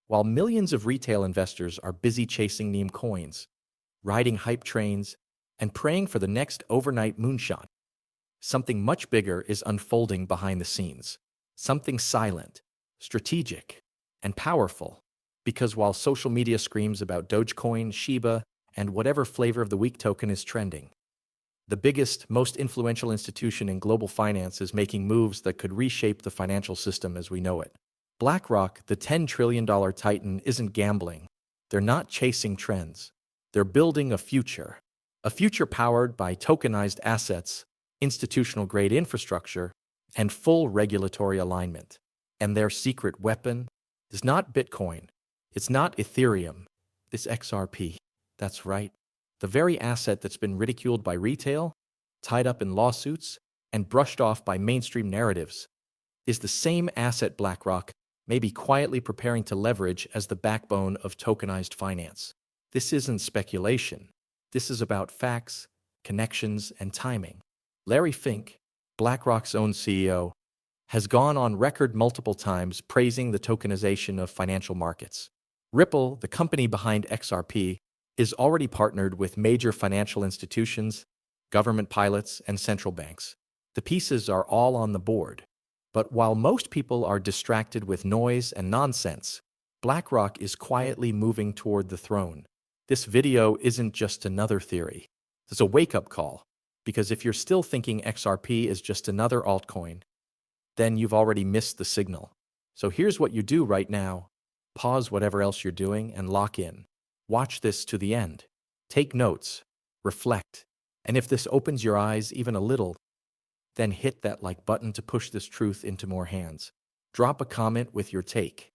While millions of retail investors are busy chasing meme coins, riding hype trains, and praying for the next overnight moonshot, something much bigger is unfolding behind the scenes. Something silent, strategic, and powerful. Because while social media screams about Dogecoin, Shiba, and whatever flavor of the week token is trending, the biggest, most influential institution in global finance is making moves that could reshape the financial system as we know it. BlackRock, the $10 trillion titan, isn't gambling. They're not chasing trends. They're building a future powered by tokenized assets, institutional-grade infrastructure, and full regulatory alignment. And their secret weapon is not Bitcoin. It's not Ethereum. It's XRP. That's right. The very asset that's been ridiculed by retail, tied up in lawsuits, and brushed off by mainstream narratives is the same asset BlackRock may be quietly preparing to leverage as the backbone of tokenized finance. This isn't speculation. This is about facts, connections, and timing. Larry Fink, BlackRock's own CEO, has gone on record multiple times praising the tokenization of financial markets. Ripple, the company behind XRP, is already partnered with major financial institutions, government pilots, and central banks. The pieces are all on the board. But while most people are distracted with noise and nonsense, BlackRock is quietly moving toward the throne. This video isn't just another theory. It's a wake-up call, because if you're still thinking XRP is just another altcoin, then you've already missed the signal. So here's what you do right now. Pause whatever else you're doing and lock in. Watch this to the end. Take notes, reflect, and if this opens your eyes even a little, then hit that like button to push this truth into more hands. Drop a comment with your take.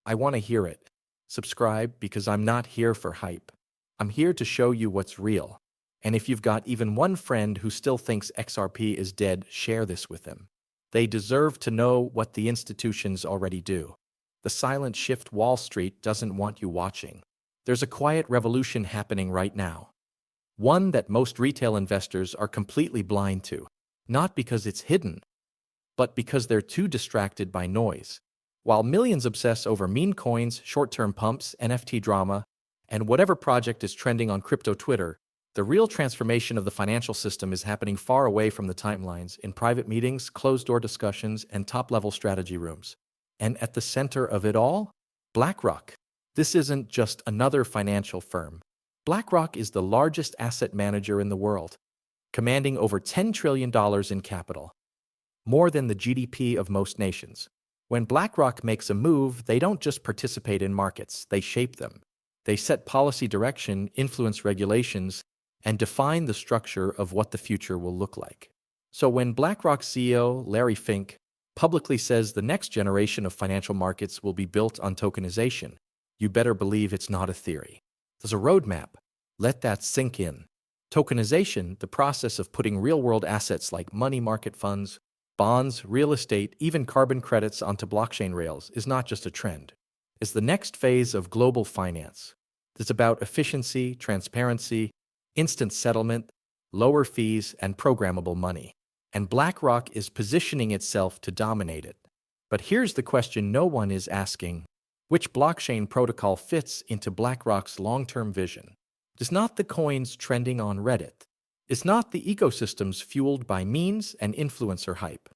I want to hear it. Subscribe because I'm not here for hype. I'm here to show you what's real. And if you've got even one friend who still thinks XRP is dead, share this with them. They deserve to know what the institutions already do. The silent shift Wall Street doesn't want you watching. There's a quiet revolution happening right now. One that most retail investors are completely blind to. Not because it's hidden, but because they're too distracted by noise. While millions obsess over meme coins, short-term pumps, NFT drama, and whatever project is trending on crypto Twitter, the real transformation of the financial system is happening far away from the timelines, in private meetings, closed-door discussions, and top-level strategy rooms. And at the center of it all, BlackRock. This isn't just another financial firm. BlackRock is the largest asset manager in the world, commanding over $10 trillion in capital, more than the GDP of most nations. When BlackRock makes a move, they don't just participate in markets, they shape them. They set policy direction, influence regulations, and define the structure of what the future will look like. So when BlackRock CEO Larry Fink publicly says the next generation of financial markets will be built on tokenization, you better believe it's not a theory. There's a roadmap. Let that sink in. Tokenization, the process of putting real-world assets like money market funds, bonds, real estate, even carbon credits onto blockchain rails, is not just a trend. It's the next phase of global finance. It's about efficiency, transparency, instant settlement, lower fees, and programmable money. And BlackRock is positioning itself to dominate it. But here's the question no one is asking. Which blockchain protocol fits into BlackRock's long-term vision? It's not the coins trending on Reddit. It's not the ecosystems fueled by memes and influencer hype.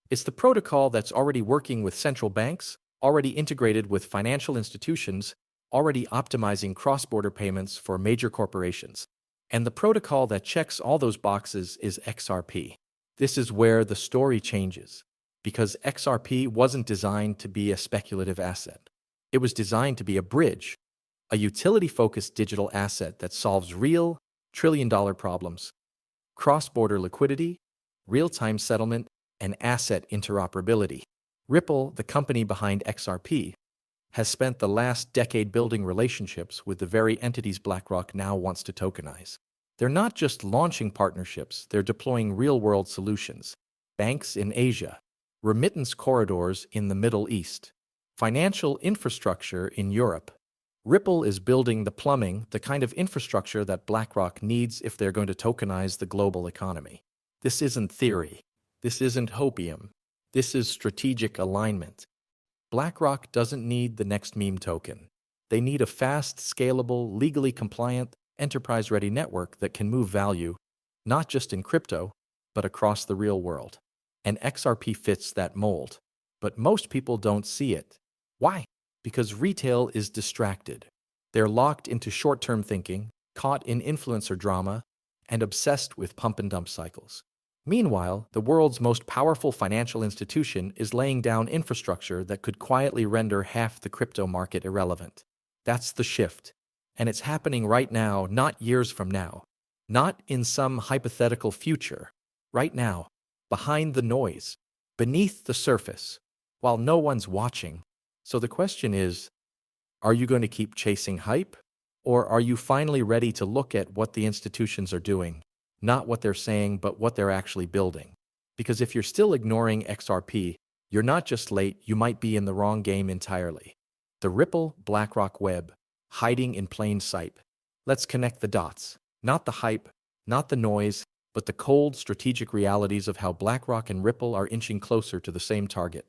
It's the protocol that's already working with central banks, already integrated with financial institutions, already optimizing cross-border payments for major corporations. And the protocol that checks all those boxes is XRP. This is where the story changes, because XRP wasn't designed to be a speculative asset. It was designed to be a bridge, a utility-focused digital asset that solves real, trillion-dollar problems: cross-border liquidity, real-time settlement, and asset interoperability. Ripple, the company behind XRP, has spent the last decade building relationships with the very entities BlackRock now wants to tokenize. They're not just launching partnerships, they're deploying real-world solutions. Banks in Asia, remittance corridors in the Middle East, financial infrastructure in Europe. Ripple is building the plumbing, the kind of infrastructure that BlackRock needs if they're going to tokenize the global economy. This isn't theory. This isn't hopium. This is strategic alignment. BlackRock doesn't need the next meme token. They need a fast, scalable, legally compliant, enterprise-ready network that can move value, not just in crypto, but across the real world. And XRP fits that mold. But most people don't see it. Why? Because retail is distracted. They're locked into short-term thinking, caught in influencer drama, and obsessed with pump-and-dump cycles. Meanwhile, the world's most powerful financial institution is laying down infrastructure that could quietly render half the crypto market irrelevant. That's the shift. And it's happening right now, not years from now. Not in some hypothetical future. Right now, behind the noise, beneath the surface, while no one's watching. So the question is, are you going to keep chasing hype? Or are you finally ready to look at what the institutions are doing? Not what they're saying, but what they're actually building. Because if you're still ignoring XRP, you're not just late, you might be in the wrong game entirely. The Ripple BlackRock web, hiding in plain sight. Let's connect the dots. Not the hype, not the noise, but the cold strategic realities of how BlackRock and Ripple are inching closer to the same target.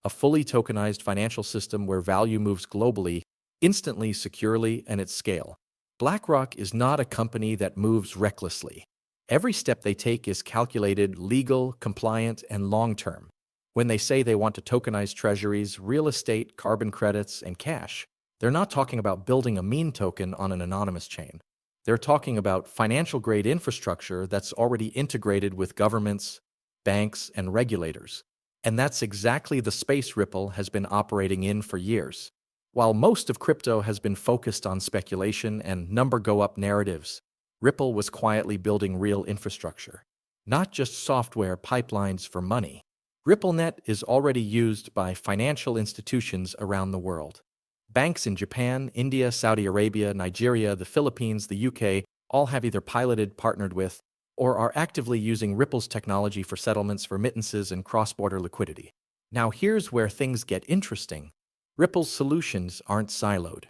A fully tokenized financial system where value moves globally, instantly, securely, and at scale. BlackRock is not a company that moves recklessly. Every step they take is calculated, legal, compliant, and long-term. When they say they want to tokenize treasuries, real estate, carbon credits, and cash, they're not talking about building a meme token on an anonymous chain. They're talking about financial-grade infrastructure that's already integrated with governments, banks, and regulators. And that's exactly the space Ripple has been operating in for years. While most of crypto has been focused on speculation and number-go-up narratives, Ripple was quietly building real infrastructure, not just software pipelines for money. RippleNet is already used by financial institutions around the world. Banks in Japan, India, Saudi Arabia, Nigeria, the Philippines, the UK all have either piloted, partnered with, or are actively using Ripple's technology for settlements, remittances, and cross-border liquidity. Now here's where things get interesting. Ripple's solutions aren't siloed.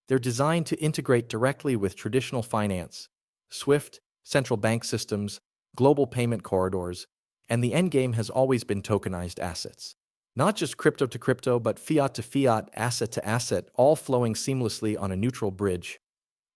They're designed to integrate directly with traditional finance, SWIFT, central bank systems, global payment corridors, and the endgame has always been tokenized assets. Not just crypto to crypto, but fiat to fiat, asset to asset, all flowing seamlessly on a neutral bridge,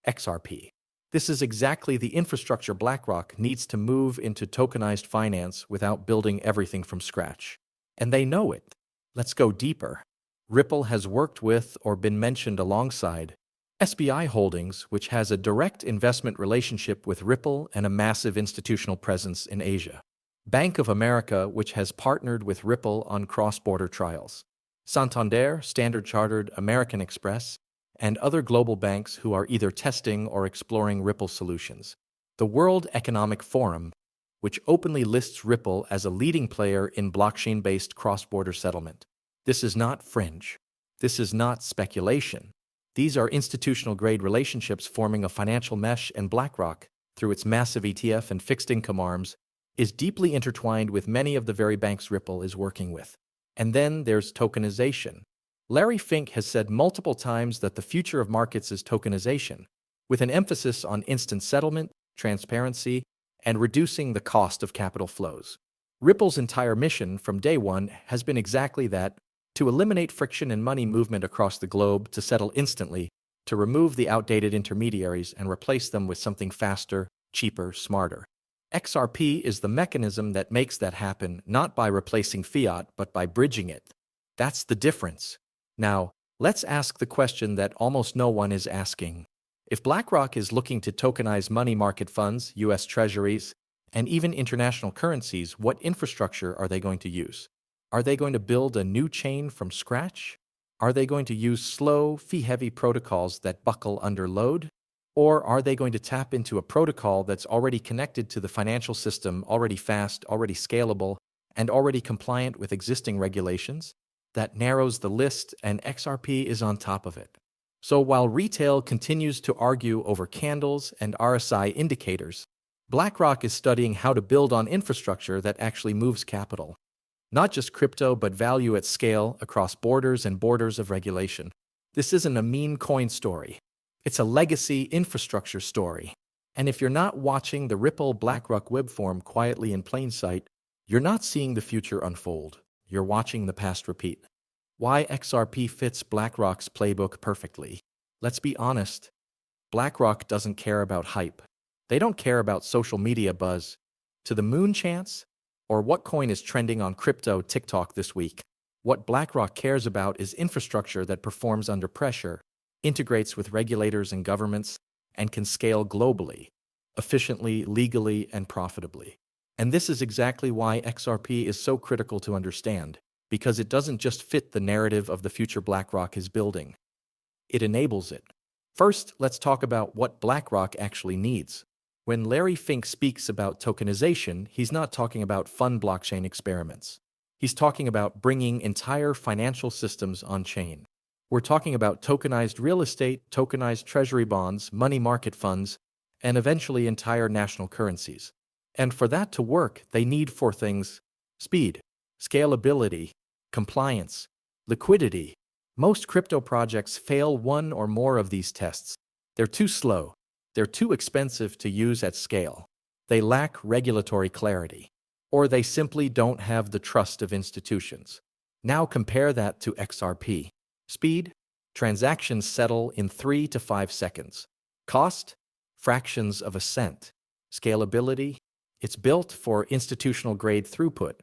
XRP. This is exactly the infrastructure BlackRock needs to move into tokenized finance without building everything from scratch. And they know it. Let's go deeper. Ripple has worked with or been mentioned alongside SBI Holdings, which has a direct investment relationship with Ripple and a massive institutional presence in Asia. Bank of America, which has partnered with Ripple on cross-border trials. Santander, Standard Chartered, American Express, and other global banks who are either testing or exploring Ripple solutions. The World Economic Forum, which openly lists Ripple as a leading player in blockchain-based cross-border settlement. This is not fringe. This is not speculation. These are institutional-grade relationships forming a financial mesh, and BlackRock, through its massive ETF and fixed-income arms, is deeply intertwined with many of the very banks Ripple is working with. And then there's tokenization. Larry Fink has said multiple times that the future of markets is tokenization, with an emphasis on instant settlement, transparency, and reducing the cost of capital flows. Ripple's entire mission from day one has been exactly that: to eliminate friction in money movement across the globe, to settle instantly, to remove the outdated intermediaries and replace them with something faster, cheaper, smarter. XRP is the mechanism that makes that happen, not by replacing fiat, but by bridging it. That's the difference. Now, let's ask the question that almost no one is asking. If BlackRock is looking to tokenize money market funds, US treasuries, and even international currencies, what infrastructure are they going to use? Are they going to build a new chain from scratch? Are they going to use slow, fee-heavy protocols that buckle under load? Or are they going to tap into a protocol that's already connected to the financial system, already fast, already scalable, and already compliant with existing regulations? That narrows the list, and XRP is on top of it. So while retail continues to argue over candles and RSI indicators, BlackRock is studying how to build on infrastructure that actually moves capital. Not just crypto, but value at scale across borders and borders of regulation. This isn't a meme coin story. It's a legacy infrastructure story. And if you're not watching the Ripple BlackRock web form quietly in plain sight, you're not seeing the future unfold. You're watching the past repeat. Why XRP fits BlackRock's playbook perfectly. Let's be honest, BlackRock doesn't care about hype. They don't care about social media buzz, to the moon chance, or what coin is trending on crypto TikTok this week. What BlackRock cares about is infrastructure that performs under pressure, integrates with regulators and governments, and can scale globally, efficiently, legally, and profitably. And this is exactly why XRP is so critical to understand, because it doesn't just fit the narrative of the future BlackRock is building. It enables it. First, let's talk about what BlackRock actually needs. When Larry Fink speaks about tokenization, he's not talking about fun blockchain experiments. He's talking about bringing entire financial systems on-chain. We're talking about tokenized real estate, tokenized treasury bonds, money market funds, and eventually entire national currencies. And for that to work, they need four things: speed, scalability, compliance, liquidity. Most crypto projects fail one or more of these tests. They're too slow. They're too expensive to use at scale. They lack regulatory clarity. Or they simply don't have the trust of institutions. Now compare that to XRP. Speed: transactions settle in 3 to 5 seconds. Cost: fractions of a cent. Scalability: it's built for institutional-grade throughput,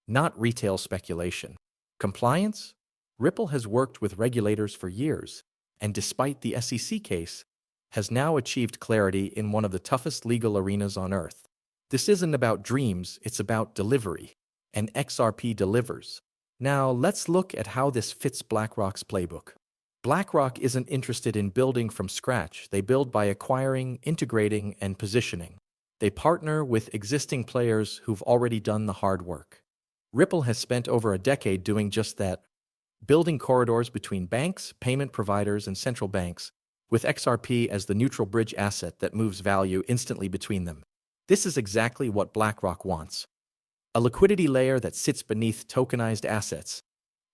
not retail speculation. Compliance: Ripple has worked with regulators for years, and despite the SEC case, has now achieved clarity in one of the toughest legal arenas on Earth. This isn't about dreams, it's about delivery, and XRP delivers. Now, let's look at how this fits BlackRock's playbook. BlackRock isn't interested in building from scratch. They build by acquiring, integrating, and positioning. They partner with existing players who've already done the hard work. Ripple has spent over a decade doing just that, building corridors between banks, payment providers, and central banks, with XRP as the neutral bridge asset that moves value instantly between them. This is exactly what BlackRock wants: a liquidity layer that sits beneath tokenized assets,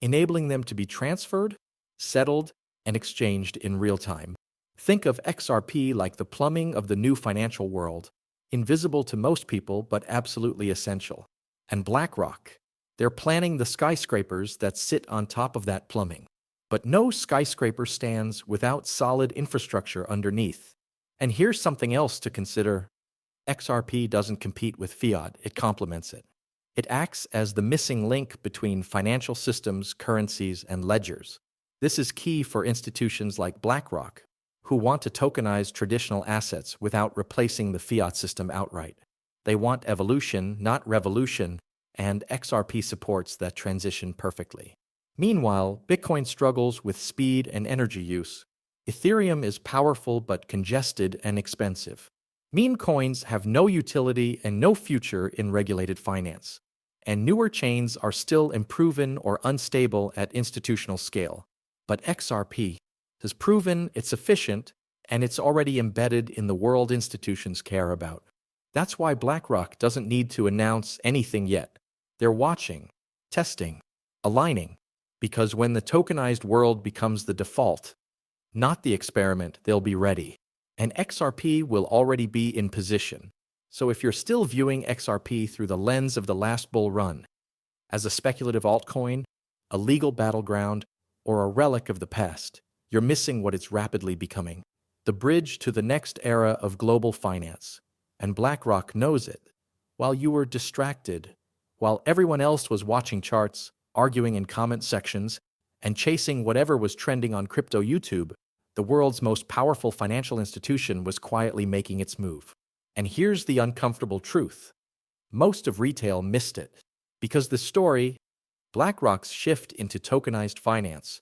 enabling them to be transferred, settled, and exchanged in real time. Think of XRP like the plumbing of the new financial world, invisible to most people but absolutely essential. And BlackRock, they're planning the skyscrapers that sit on top of that plumbing. But no skyscraper stands without solid infrastructure underneath. And here's something else to consider. XRP doesn't compete with fiat, it complements it. It acts as the missing link between financial systems, currencies, and ledgers. This is key for institutions like BlackRock, who want to tokenize traditional assets without replacing the fiat system outright. They want evolution, not revolution, and XRP supports that transition perfectly. Meanwhile, Bitcoin struggles with speed and energy use. Ethereum is powerful but congested and expensive. Meme coins have no utility and no future in regulated finance. And newer chains are still unproven or unstable at institutional scale. But XRP has proven it's efficient, and it's already embedded in the world institutions care about. That's why BlackRock doesn't need to announce anything yet. They're watching, testing, aligning. Because when the tokenized world becomes the default, not the experiment, they'll be ready. And XRP will already be in position. So if you're still viewing XRP through the lens of the last bull run, as a speculative altcoin, a legal battleground, or a relic of the past, you're missing what it's rapidly becoming: the bridge to the next era of global finance. And BlackRock knows it. While you were distracted, while everyone else was watching charts, arguing in comment sections, and chasing whatever was trending on crypto YouTube, the world's most powerful financial institution was quietly making its move. And here's the uncomfortable truth: most of retail missed it. Because the story, BlackRock's shift into tokenized finance,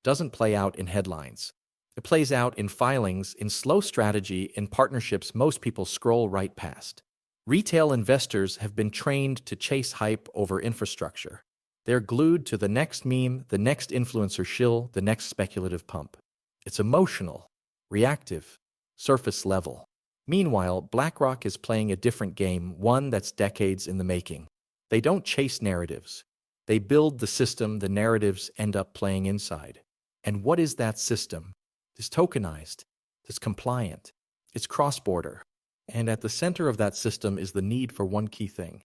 doesn't play out in headlines. It plays out in filings, in slow strategy, in partnerships most people scroll right past. Retail investors have been trained to chase hype over infrastructure. They're glued to the next meme, the next influencer shill, the next speculative pump. It's emotional, reactive, surface level. Meanwhile, BlackRock is playing a different game, one that's decades in the making. They don't chase narratives. They build the system the narratives end up playing inside. And what is that system? It's tokenized, it's compliant, it's cross-border. And at the center of that system is the need for one key thing: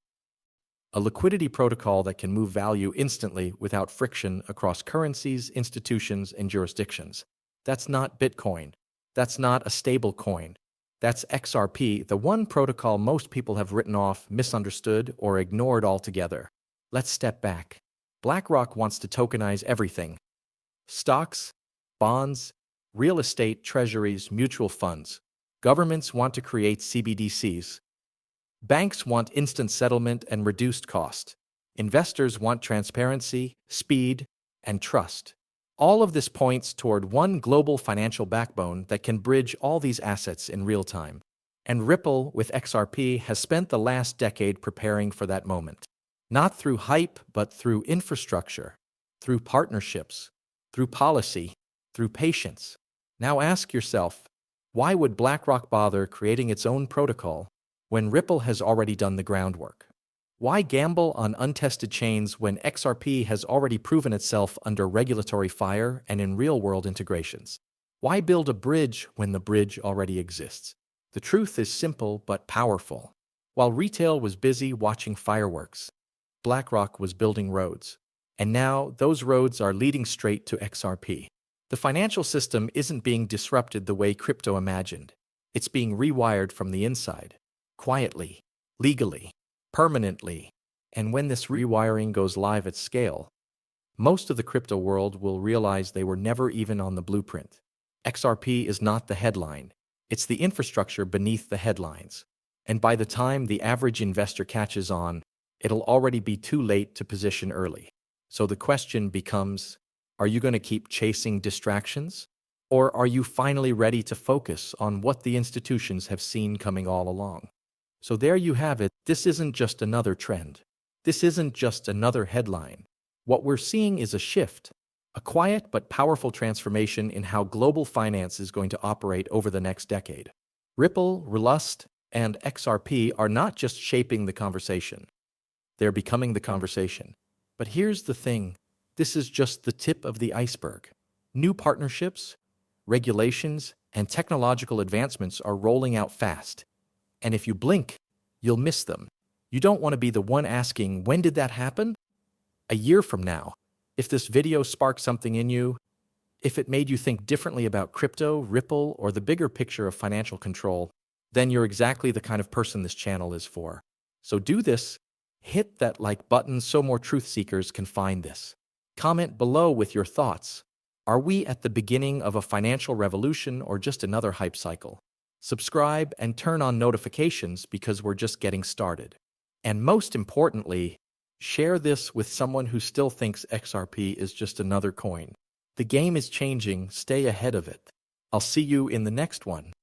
a liquidity protocol that can move value instantly without friction across currencies, institutions, and jurisdictions. That's not Bitcoin. That's not a stable coin. That's XRP, the one protocol most people have written off, misunderstood, or ignored altogether. Let's step back. BlackRock wants to tokenize everything: stocks, bonds, real estate, treasuries, mutual funds. Governments want to create CBDCs. Banks want instant settlement and reduced cost. Investors want transparency, speed, and trust. All of this points toward one global financial backbone that can bridge all these assets in real time. And Ripple, with XRP, has spent the last decade preparing for that moment. Not through hype, but through infrastructure, through partnerships, through policy, through patience. Now ask yourself, why would BlackRock bother creating its own protocol when Ripple has already done the groundwork? Why gamble on untested chains when XRP has already proven itself under regulatory fire and in real-world integrations? Why build a bridge when the bridge already exists? The truth is simple but powerful. While retail was busy watching fireworks, BlackRock was building roads. And now those roads are leading straight to XRP. The financial system isn't being disrupted the way crypto imagined. It's being rewired from the inside, quietly, legally, permanently. And when this rewiring goes live at scale, most of the crypto world will realize they were never even on the blueprint. XRP is not the headline. It's the infrastructure beneath the headlines. And by the time the average investor catches on, it'll already be too late to position early. So the question becomes, are you going to keep chasing distractions? Or are you finally ready to focus on what the institutions have seen coming all along? So there you have it. This isn't just another trend. This isn't just another headline. What we're seeing is a shift, a quiet but powerful transformation in how global finance is going to operate over the next decade. Ripple, Relust, and XRP are not just shaping the conversation. They're becoming the conversation. But here's the thing. This is just the tip of the iceberg. New partnerships, regulations, and technological advancements are rolling out fast. And if you blink, you'll miss them. You don't want to be the one asking, when did that happen? A year from now. If this video sparked something in you, if it made you think differently about crypto, Ripple, or the bigger picture of financial control, then you're exactly the kind of person this channel is for. So do this. Hit that like button so more truth seekers can find this. Comment below with your thoughts. Are we at the beginning of a financial revolution or just another hype cycle? Subscribe and turn on notifications because we're just getting started. And most importantly, share this with someone who still thinks XRP is just another coin. The game is changing. Stay ahead of it. I'll see you in the next one.